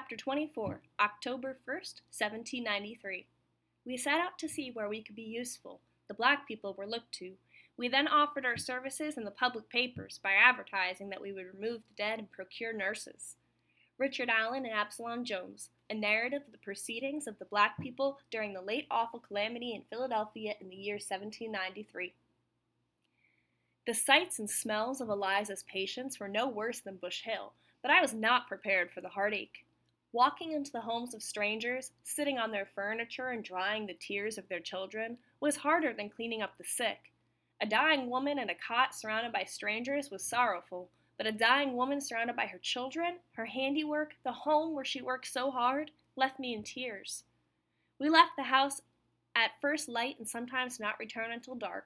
Chapter 24, October 1st, 1793. We set out to see where we could be useful. The black people were looked to. We then offered our services in the public papers by advertising that we would remove the dead and procure nurses. Richard Allen and Absalom Jones, a narrative of the proceedings of the black people during the late awful calamity in Philadelphia in the year 1793. The sights and smells of Eliza's patients were no worse than Bush Hill, but I was not prepared for the heartache. Walking into the homes of strangers, sitting on their furniture and drying the tears of their children, was harder than cleaning up the sick. A dying woman in a cot surrounded by strangers was sorrowful, but a dying woman surrounded by her children, her handiwork, the home where she worked so hard, left me in tears. We left the house at first light and sometimes did not return until dark.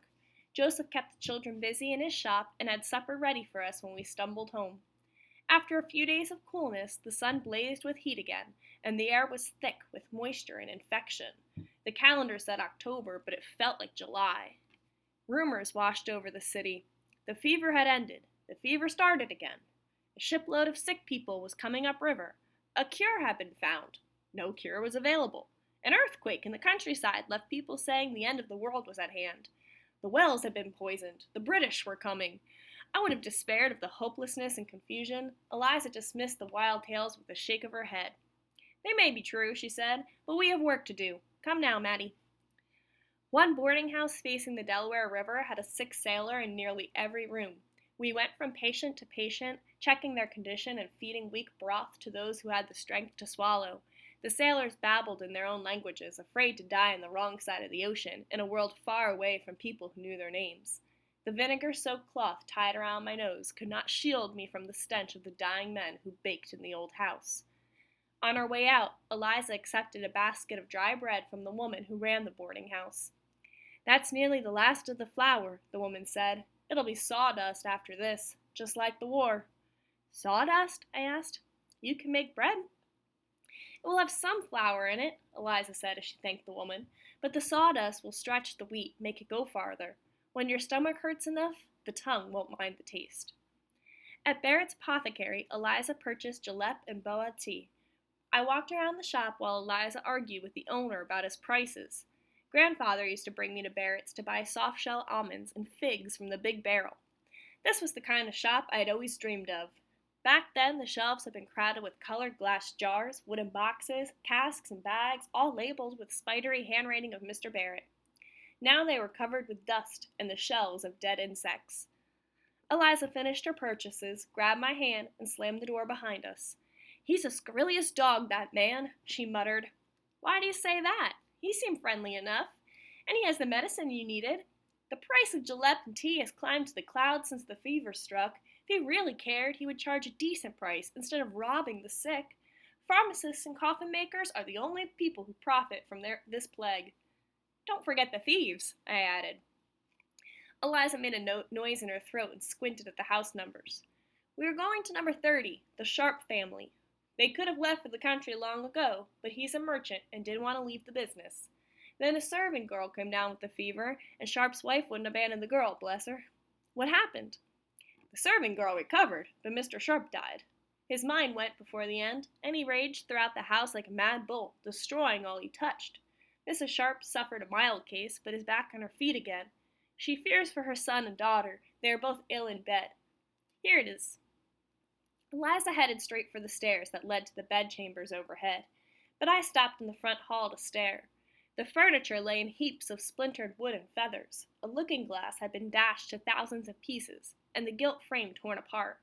Joseph kept the children busy in his shop and had supper ready for us when we stumbled home. After a few days of coolness, the sun blazed with heat again, and the air was thick with moisture and infection. The calendar said October, but it felt like July. Rumors washed over the city. The fever had ended. The fever started again. A shipload of sick people was coming upriver. A cure had been found. No cure was available. An earthquake in the countryside left people saying the end of the world was at hand. The wells had been poisoned. The British were coming. I would have despaired of the hopelessness and confusion. Eliza dismissed the wild tales with a shake of her head. They may be true, she said, but we have work to do. Come now, Mattie. One boarding house facing the Delaware River had a sick sailor in nearly every room. We went from patient to patient, checking their condition and feeding weak broth to those who had the strength to swallow. The sailors babbled in their own languages, afraid to die on the wrong side of the ocean, in a world far away from people who knew their names. The vinegar-soaked cloth tied around my nose could not shield me from the stench of the dying men who baked in the old house. On our way out, Eliza accepted a basket of dry bread from the woman who ran the boarding house. "That's nearly the last of the flour," the woman said. "It'll be sawdust after this, just like the war." "Sawdust?" I asked. "You can make bread." "It will have some flour in it," Eliza said as she thanked the woman, "but the sawdust will stretch the wheat, make it go farther. When your stomach hurts enough, the tongue won't mind the taste." At Barrett's apothecary, Eliza purchased jalep and boa tea. I walked around the shop while Eliza argued with the owner about his prices. Grandfather used to bring me to Barrett's to buy soft-shell almonds and figs from the big barrel. This was the kind of shop I had always dreamed of. Back then, the shelves had been crowded with colored glass jars, wooden boxes, casks, and bags, all labeled with spidery handwriting of Mr. Barrett. Now they were covered with dust and the shells of dead insects. Eliza finished her purchases, grabbed my hand, and slammed the door behind us. "He's a scurrilous dog, that man," she muttered. "Why do you say that? He seemed friendly enough. And he has the medicine you needed. The price of jalep and tea has climbed to the clouds since the fever struck. If he really cared, he would charge a decent price instead of robbing the sick. Pharmacists and coffin makers are the only people who profit from this plague." "Don't forget the thieves," I added. Eliza made a noise in her throat and squinted at the house numbers. "We are going to number 30, the Sharp family. They could have left for the country long ago, but he's a merchant and didn't want to leave the business. Then a servant girl came down with the fever, and Sharp's wife wouldn't abandon the girl, bless her." "What happened?" "The servant girl recovered, but Mr. Sharp died. His mind went before the end, and he raged throughout the house like a mad bull, destroying all he touched. Mrs. Sharp suffered a mild case, but is back on her feet again. She fears for her son and daughter. They are both ill in bed. Here it is." Eliza headed straight for the stairs that led to the bedchambers overhead, but I stopped in the front hall to stare. The furniture lay in heaps of splintered wood and feathers. A looking-glass had been dashed to thousands of pieces, and the gilt frame torn apart.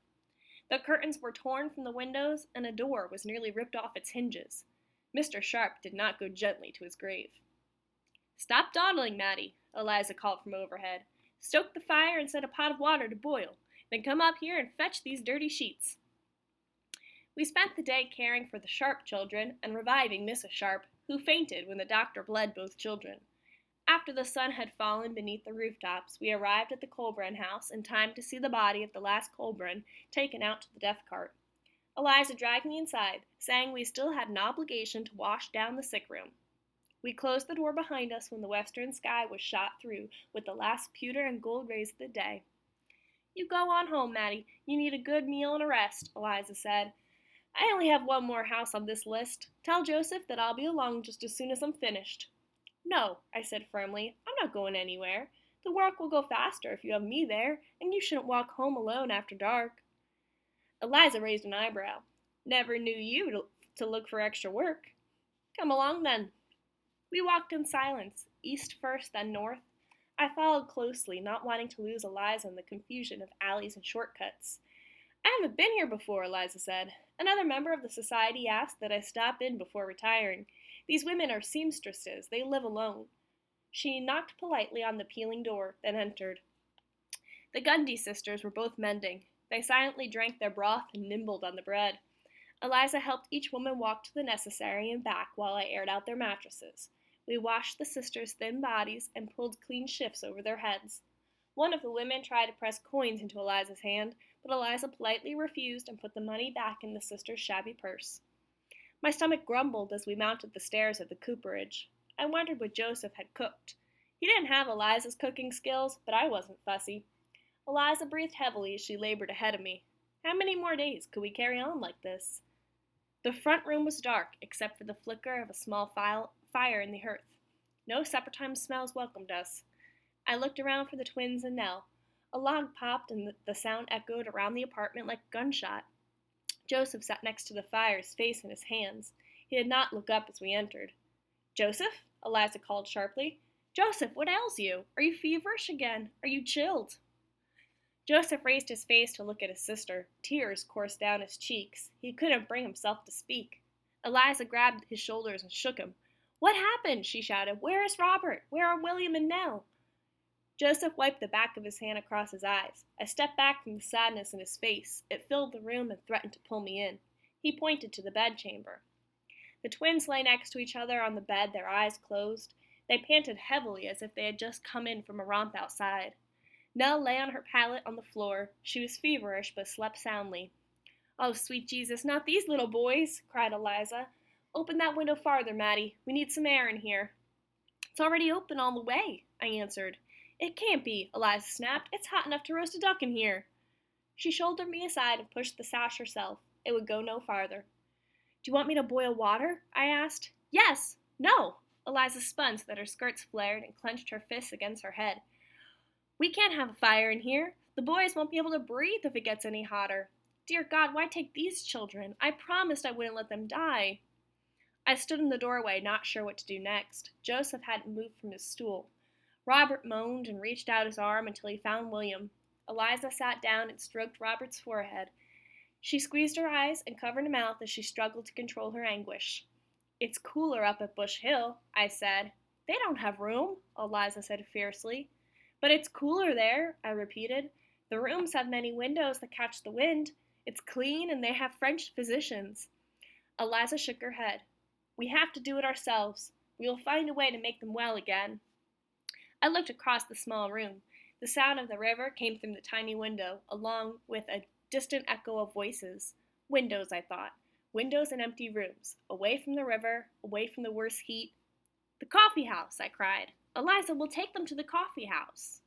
The curtains were torn from the windows, and a door was nearly ripped off its hinges. Mr. Sharp did not go gently to his grave. "Stop dawdling, Mattie," Eliza called from overhead. "Stoke the fire and set a pot of water to boil. Then come up here and fetch these dirty sheets." We spent the day caring for the Sharp children and reviving Mrs. Sharp, who fainted when the doctor bled both children. After the sun had fallen beneath the rooftops, we arrived at the Colburn house in time to see the body of the last Colburn taken out to the death cart. Eliza dragged me inside, saying we still had an obligation to wash down the sick room. We closed the door behind us when the western sky was shot through with the last pewter and gold rays of the day. "You go on home, Mattie. You need a good meal and a rest," Eliza said. I only have one more house on this list. Tell Joseph that I'll be along just as soon as I'm finished. No, I said firmly. I'm not going anywhere. The work will go faster if you have me there, and you shouldn't walk home alone after dark. Eliza raised an eyebrow. Never knew you to look for extra work. Come along then. We walked in silence, east first, then north. I followed closely, not wanting to lose Eliza in the confusion of alleys and shortcuts. I haven't been here before, Eliza said. Another member of the society asked that I stop in before retiring. These women are seamstresses. They live alone. She knocked politely on the peeling door, then entered. The Gundy sisters were both mending. They silently drank their broth and nibbled on the bread. Eliza helped each woman walk to the necessary and back while I aired out their mattresses. We washed the sisters' thin bodies and pulled clean shifts over their heads. One of the women tried to press coins into Eliza's hand, but Eliza politely refused and put the money back in the sister's shabby purse. My stomach grumbled as we mounted the stairs of the cooperage. I wondered what Joseph had cooked. He didn't have Eliza's cooking skills, but I wasn't fussy. Eliza breathed heavily as she labored ahead of me. How many more days could we carry on like this? The front room was dark, except for the flicker of a small fire in the hearth. No supper-time smells welcomed us. I looked around for the twins and Nell. A log popped and the sound echoed around the apartment like a gunshot. Joseph sat next to the fire, his face in his hands. He did not look up as we entered. Joseph? Eliza called sharply. Joseph, what ails you? Are you feverish again? Are you chilled? Joseph raised his face to look at his sister. Tears coursed down his cheeks. He couldn't bring himself to speak. Eliza grabbed his shoulders and shook him. What happened? She shouted. Where is Robert? Where are William and Nell? Joseph wiped the back of his hand across his eyes. I stepped back from the sadness in his face. It filled the room and threatened to pull me in. He pointed to the bedchamber. The twins lay next to each other on the bed, their eyes closed. They panted heavily as if they had just come in from a romp outside. Nell lay on her pallet on the floor. She was feverish, but slept soundly. Oh, sweet Jesus, not these little boys, cried Eliza. Open that window farther, Maddie. We need some air in here. It's already open all the way, I answered. It can't be, Eliza snapped. It's hot enough to roast a duck in here. She shouldered me aside and pushed the sash herself. It would go no farther. Do you want me to boil water? I asked. Yes. No. Eliza spun so that her skirts flared and clenched her fists against her head. We can't have a fire in here. The boys won't be able to breathe if it gets any hotter. Dear God, why take these children? I promised I wouldn't let them die. I stood in the doorway, not sure what to do next. Joseph hadn't moved from his stool. Robert moaned and reached out his arm until he found William. Eliza sat down and stroked Robert's forehead. She squeezed her eyes and covered her mouth as she struggled to control her anguish. It's cooler up at Bush Hill, I said. They don't have room, Eliza said fiercely. But it's cooler there, I repeated. The rooms have many windows that catch the wind. It's clean and they have French physicians. Eliza shook her head. We have to do it ourselves. We will find a way to make them well again. I looked across the small room. The sound of the river came through the tiny window, along with a distant echo of voices. Windows, I thought. Windows and empty rooms. Away from the river, away from the worst heat. The coffee house, I cried. Eliza, we'll take them to the coffee house.